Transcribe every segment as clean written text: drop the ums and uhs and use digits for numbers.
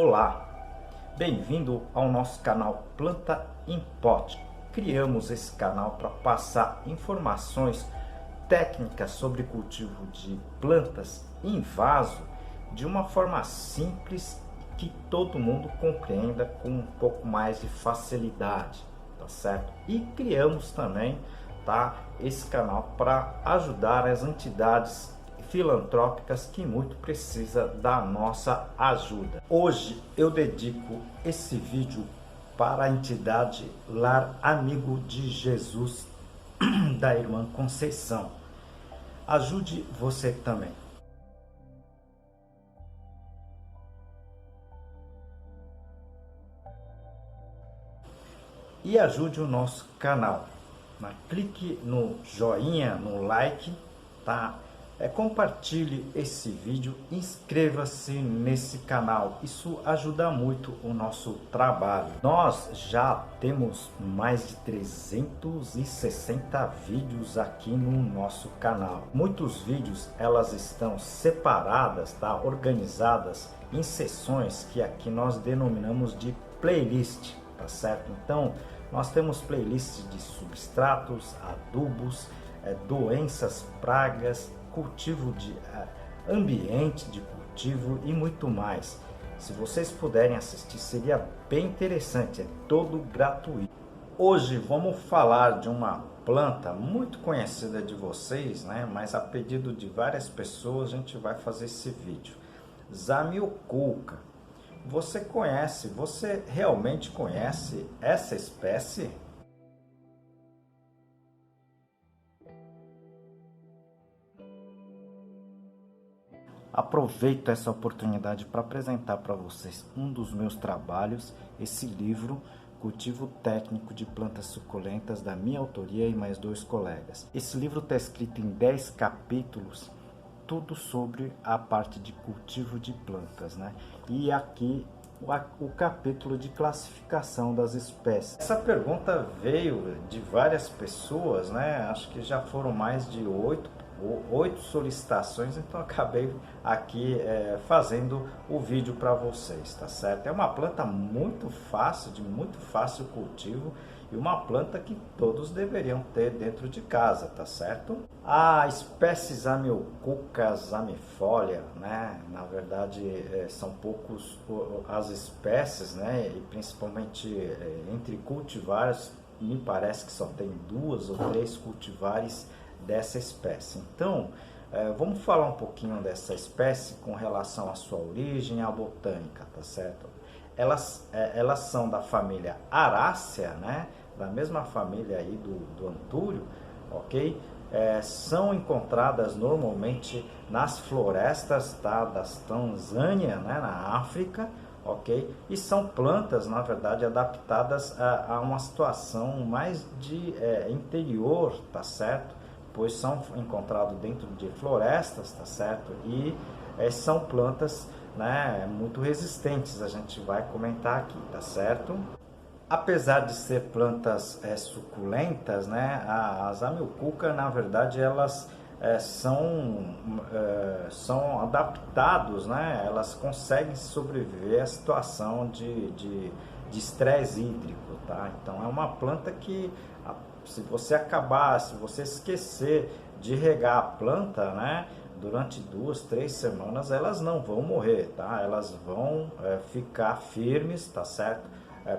Olá, bem-vindo ao nosso canal Planta em Pote. Criamos esse canal para passar informações técnicas sobre cultivo de plantas em vaso de uma forma simples que todo mundo compreenda com um pouco mais de facilidade, tá certo? E criamos também, tá, esse canal para ajudar as entidades filantrópicas que muito precisa da nossa ajuda. Hoje eu dedico esse vídeo para a entidade Lar Amigo de Jesus da irmã Conceição. Ajude você também. E ajude o nosso canal. Clique no joinha, no like, tá? Compartilhe esse vídeo, inscreva-se nesse canal, isso ajuda muito o nosso trabalho. Nós já temos mais de 360 vídeos aqui no nosso canal. Muitos vídeos elas estão separadas, tá? Organizadas em seções que aqui nós denominamos de playlist, tá certo? Então nós temos playlists de substratos, adubos, doenças, pragas, cultivo de ambiente de cultivo e muito mais. Se vocês puderem assistir, seria bem interessante, é todo gratuito. Hoje vamos falar de uma planta muito conhecida de vocês, né? Mas a pedido de várias pessoas a gente vai fazer esse vídeo. Zamioculca. Você realmente conhece essa espécie? Aproveito essa oportunidade para apresentar para vocês um dos meus trabalhos, esse livro, Cultivo Técnico de Plantas Suculentas, da minha autoria e mais 2 colegas. Esse livro está escrito em 10 capítulos, tudo sobre a parte de cultivo de plantas, né? E aqui o capítulo de classificação das espécies. Essa pergunta veio de várias pessoas, né? Acho que já foram mais de 8 solicitações, então acabei aqui fazendo o vídeo para vocês, tá certo? É uma planta muito fácil, de muito fácil cultivo e uma planta que todos deveriam ter dentro de casa, tá certo? A espécie Zamioculca zamifolia, né? Na verdade são poucos as espécies, né? E principalmente entre cultivares, me parece que só tem 2 ou 3 cultivares dessa espécie. Então, vamos falar um pouquinho dessa espécie com relação à sua origem, à botânica, tá certo? Elas são da família Arácea, né? Da mesma família aí do antúrio, ok? São encontradas normalmente nas florestas, tá? Das Tanzânia, né? Na África, ok? E são plantas, na verdade, adaptadas a uma situação mais de interior, tá certo? Pois são encontrados dentro de florestas, tá certo? E são plantas, né, muito resistentes, a gente vai comentar aqui, tá certo? Apesar de ser plantas suculentas, né, a Zamioculca, na verdade, elas são adaptados, né? Elas conseguem sobreviver à situação de estresse hídrico, tá? Então é uma planta que se você esquecer de regar a planta, né, durante 2, 3 semanas, elas não vão morrer, tá? Elas vão ficar firmes, tá certo?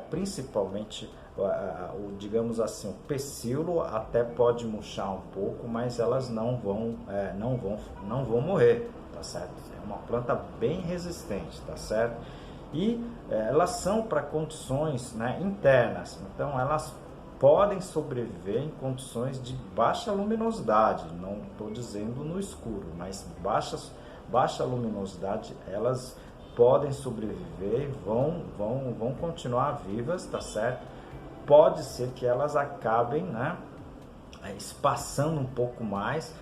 Principalmente digamos assim, o pecíolo até pode murchar um pouco, mas elas não vão morrer, tá certo? É uma planta bem resistente, tá certo? E elas são para condições, né, internas, então elas podem sobreviver em condições de baixa luminosidade, não estou dizendo no escuro, mas baixa luminosidade, elas podem sobreviver e vão continuar vivas, tá certo? Pode ser que elas acabem, né, espaçando um pouco mais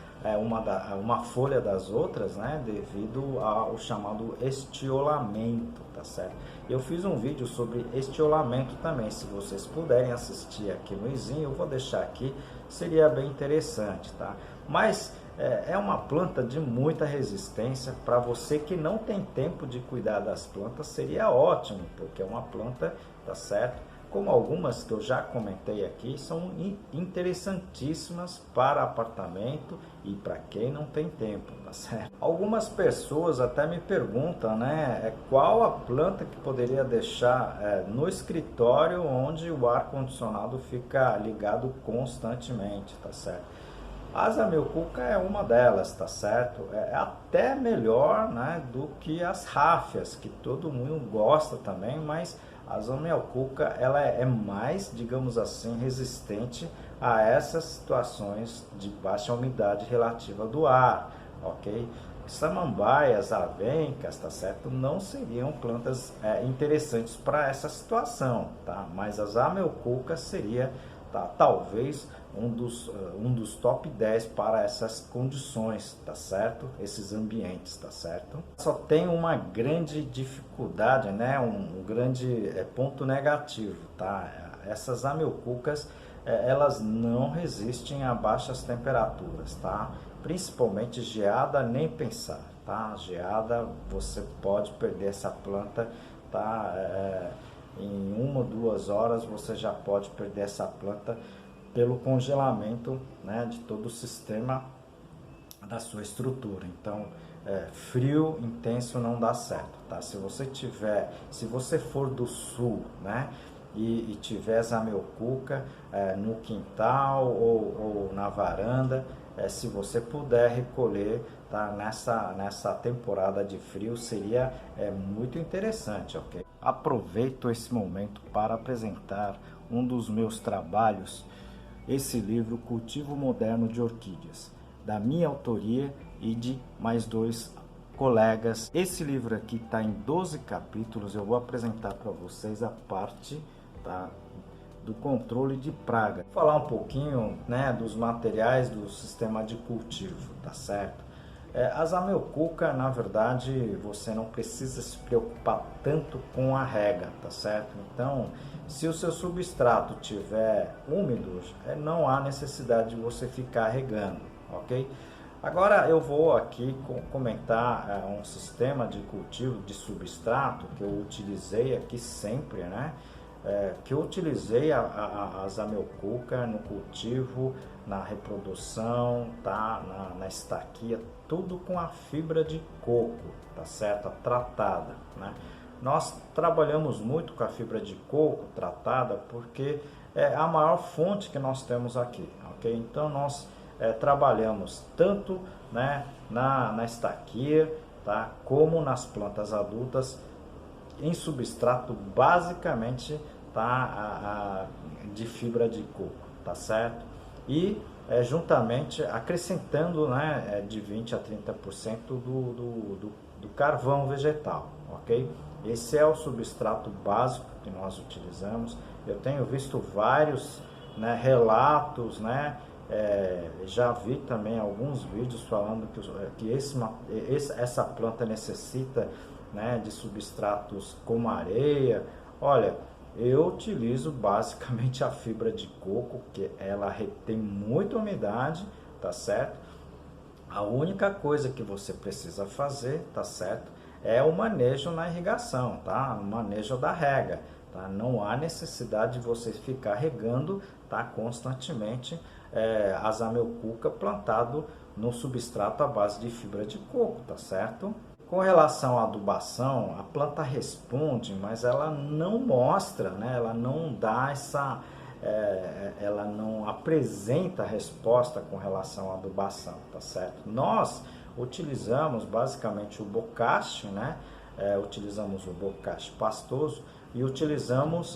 uma folha das outras, né, devido ao chamado estiolamento, tá certo? Eu fiz um vídeo sobre estiolamento também, se vocês puderem assistir aqui no izinho, eu vou deixar aqui, seria bem interessante, tá? Mas É uma planta de muita resistência. Para você que não tem tempo de cuidar das plantas, seria ótimo, porque é uma planta, tá certo? Como algumas que eu já comentei aqui, são interessantíssimas para apartamento e para quem não tem tempo, tá certo? Algumas pessoas até me perguntam, né, qual a planta que poderia deixar no escritório onde o ar-condicionado fica ligado constantemente, tá certo? A Zamioculca é uma delas, tá certo? É até melhor, né, do que as ráfias, que todo mundo gosta também, mas a Zamioculca ela é mais, digamos assim, resistente a essas situações de baixa umidade relativa do ar, ok? Samambaias, avencas, tá certo? Não seriam plantas interessantes para essa situação, tá? Mas a Zamioculca seria, tá, talvez um dos top 10 para essas condições, tá certo? Esses ambientes, tá certo? Só tem uma grande dificuldade, né? Um grande ponto negativo, tá? Essas amilcucas, elas não resistem a baixas temperaturas, tá? Principalmente geada, nem pensar, tá? Geada, você pode perder essa planta, tá? Em 1 ou 2 horas você já pode perder essa planta pelo congelamento, né, de todo o sistema da sua estrutura. Então, frio intenso não dá certo, tá? Se você for do sul, né, e tiver Zamioculca no quintal ou na varanda, se você puder recolher, tá, nessa temporada de frio, seria muito interessante, ok? Aproveito esse momento para apresentar um dos meus trabalhos, esse livro Cultivo Moderno de Orquídeas, da minha autoria e de mais 2 colegas. Esse livro aqui está em 12 capítulos. Eu vou apresentar para vocês a parte, tá, do controle de praga. Vou falar um pouquinho, né, dos materiais do sistema de cultivo, tá certo? A Zamioculca, na verdade, você não precisa se preocupar tanto com a rega, tá certo? Então, se o seu substrato tiver úmido, não há necessidade de você ficar regando, ok? Agora eu vou aqui comentar um sistema de cultivo de substrato que eu utilizei aqui sempre, né? Que eu utilizei a Zamioculca no cultivo, na reprodução, tá? Na estaquia, tudo com a fibra de coco, tá certo? A tratada, né? Nós trabalhamos muito com a fibra de coco tratada porque é a maior fonte que nós temos aqui, ok? Então nós trabalhamos tanto, né, na estaquia, tá, como nas plantas adultas em substrato basicamente, tá, de fibra de coco, tá certo? E juntamente acrescentando, né, de 20 a 30% do carvão vegetal, ok? Esse é o substrato básico que nós utilizamos. Eu tenho visto vários, né, relatos, né, já vi também alguns vídeos falando que essa planta necessita, né, de substratos como areia. Olha, eu utilizo basicamente a fibra de coco, que ela retém muita umidade, tá certo? A única coisa que você precisa fazer, tá certo, é o manejo na irrigação, tá? O manejo da rega, tá? Não há necessidade de você ficar regando, tá, constantemente a Zamioculca plantado no substrato à base de fibra de coco, tá certo? Com relação à adubação, a planta responde, mas ela não mostra, né? Ela não dá ela não apresenta resposta com relação à adubação, tá certo? Nós utilizamos basicamente o bocache, né? Utilizamos o bocache pastoso e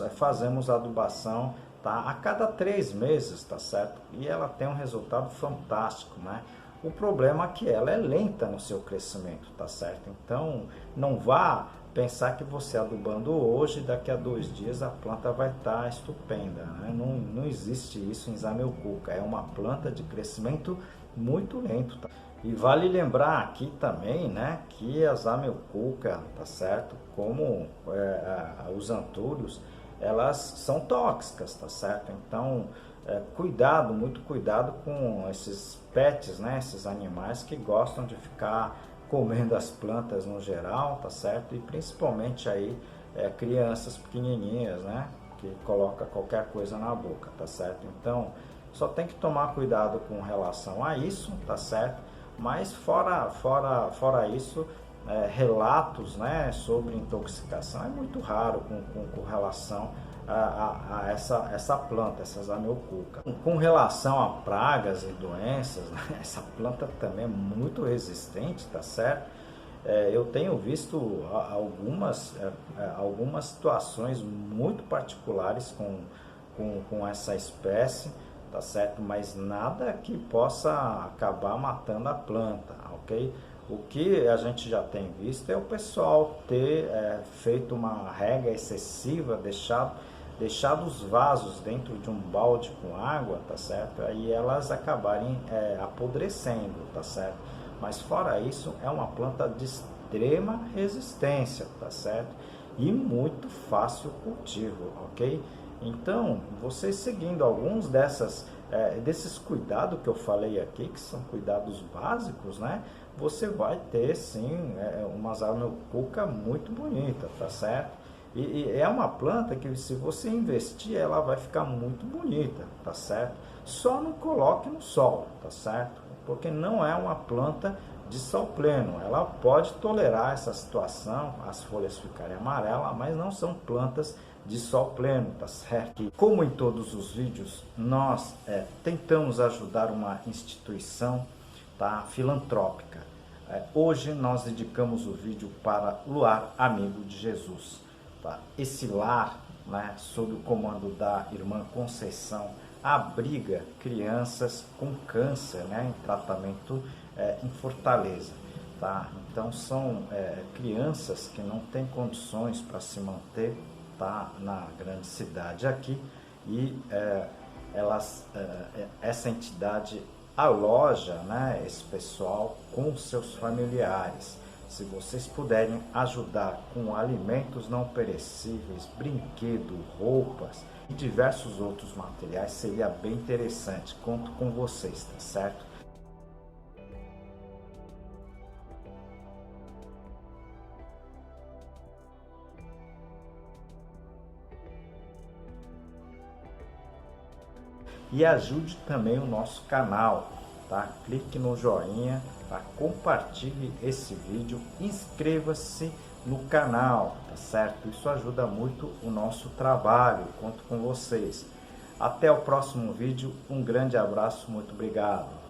fazemos a adubação, tá, a cada 3 meses, tá certo? E ela tem um resultado fantástico, né? O problema é que ela é lenta no seu crescimento, tá certo? Então, não vá pensar que você adubando hoje, daqui a 2 dias a planta vai estar estupenda, né? Não existe isso em Zamioculca. É uma planta de crescimento muito lento, tá? E vale lembrar aqui também, né, que a Zamioculca, tá certo? Como os antúrios, elas são tóxicas, tá certo? Então, cuidado, muito cuidado com esses pets, né? Esses animais que gostam de ficar comendo as plantas no geral, tá certo? E principalmente aí crianças pequenininhas, né? Que coloca qualquer coisa na boca, tá certo? Então, só tem que tomar cuidado com relação a isso, tá certo? Mas fora isso, relatos, né, sobre intoxicação é muito raro com relação a essa planta, essas amiocuca. Com relação a pragas e doenças, né, essa planta também é muito resistente, tá certo? Eu tenho visto algumas situações muito particulares com essa espécie, tá certo? Mas nada que possa acabar matando a planta, ok? O que a gente já tem visto é o pessoal ter feito uma rega excessiva, deixado os vasos dentro de um balde com água, tá certo? Aí elas acabarem apodrecendo, tá certo? Mas fora isso, é uma planta de extrema resistência, tá certo? E muito fácil cultivo, ok? Então, você seguindo alguns desses cuidados que eu falei aqui, que são cuidados básicos, né? Você vai ter, sim, umas amiocuca muito bonita, tá certo? E é uma planta que, se você investir, ela vai ficar muito bonita, tá certo? Só não coloque no sol, tá certo? Porque não é uma planta de sol pleno. Ela pode tolerar essa situação, as folhas ficarem amarelas, mas não são plantas de sol pleno, tá certo? E como em todos os vídeos, nós tentamos ajudar uma instituição, tá, filantrópica. Hoje nós dedicamos o vídeo para Luar Amigo de Jesus. Tá? Esse lar, né, sob o comando da irmã Conceição, abriga crianças com câncer, né, em tratamento em Fortaleza. Tá? Então são crianças que não têm condições para se manter, tá, na grande cidade aqui, e essa entidade aloja, né, esse pessoal com seus familiares. Se vocês puderem ajudar com alimentos não perecíveis, brinquedos, roupas e diversos outros materiais, seria bem interessante. Conto com vocês, tá certo? E ajude também o nosso canal, tá? Clique no joinha, tá? Compartilhe esse vídeo, inscreva-se no canal, tá certo? Isso ajuda muito o nosso trabalho, conto com vocês. Até o próximo vídeo, um grande abraço, muito obrigado.